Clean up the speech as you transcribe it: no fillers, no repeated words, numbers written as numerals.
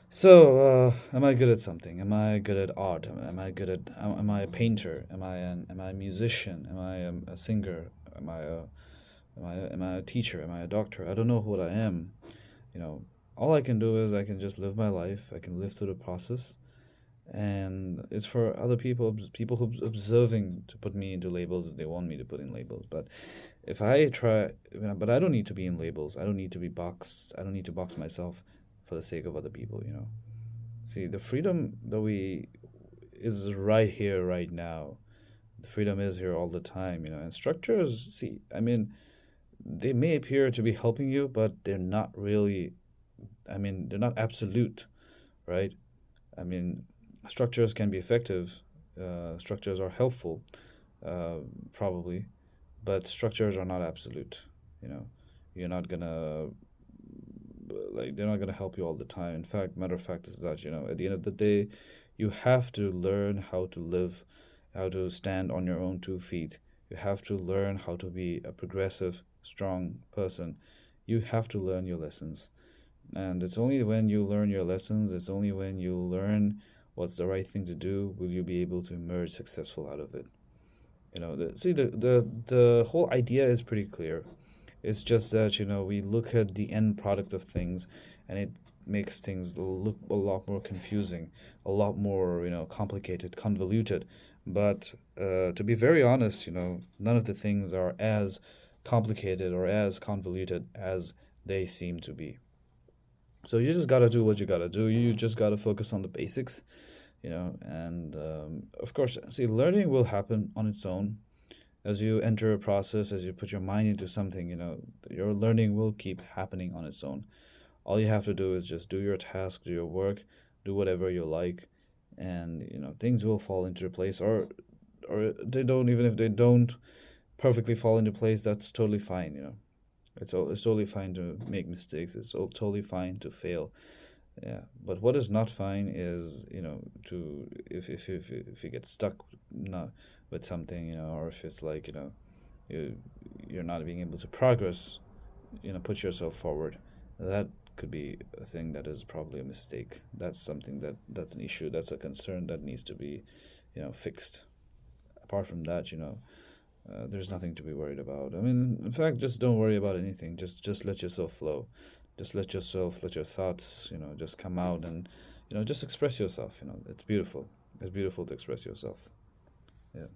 So, am I good at something? Am I good at art? Am I good at? Am I a painter? Am I a musician? Am I a singer? Am I a am I a teacher? Am I a doctor? I don't know what I am. You know, all I can do is I can just live my life. I can live through the process, and it's for other people, people who observing to put me into labels if they want me to put in labels. But if I try, but I don't need to be in labels. I don't need to be boxed. I don't need to box myself for the sake of other people. See, the freedom that we is right here, right now. The freedom is here all the time. And structures. See, I mean, they may appear to be helping you, but they're not really. I mean, they're not absolute, right? I mean, structures can be effective. Structures are helpful, uh, probably, but structures are not absolute. You know, you're not gonna like they're not gonna help you all the time. In fact, matter of fact is that at the end of the day, you have to learn how to live, how to stand on your own 2 feet. You have to learn how to be a progressive, strong person. You have to learn your lessons. And it's only when you learn your lessons, it's only when you learn what's the right thing to do, will you be able to emerge successful out of it. See, the whole idea is pretty clear. It's just that, we look at the end product of things and it makes things look a lot more confusing, a lot more, complicated, convoluted. But to be very honest, none of the things are as complicated or as convoluted as they seem to be. So you just gotta do what you gotta do. You just gotta focus on the basics, and of course, see, learning will happen on its own as you enter a process, as you put your mind into something. Your learning will keep happening on its own. All you have to do is just do your task, do your work, do whatever you like, and things will fall into place. Or they don't. Even if they don't perfectly fall into place, that's totally fine. It's totally fine to make mistakes. It's totally fine to fail. Yeah, but what is not fine is, to if you get stuck not with something, or if it's like, you you're not being able to progress, put yourself forward. That could be a thing that is probably a mistake. That's something that's an issue. That's a concern that needs to be, fixed. Apart from that, there's nothing to be worried about. I mean, in fact, just don't worry about anything. Just let yourself flow. Just let your thoughts, just come out and, just express yourself. It's beautiful. It's beautiful to express yourself. Yeah.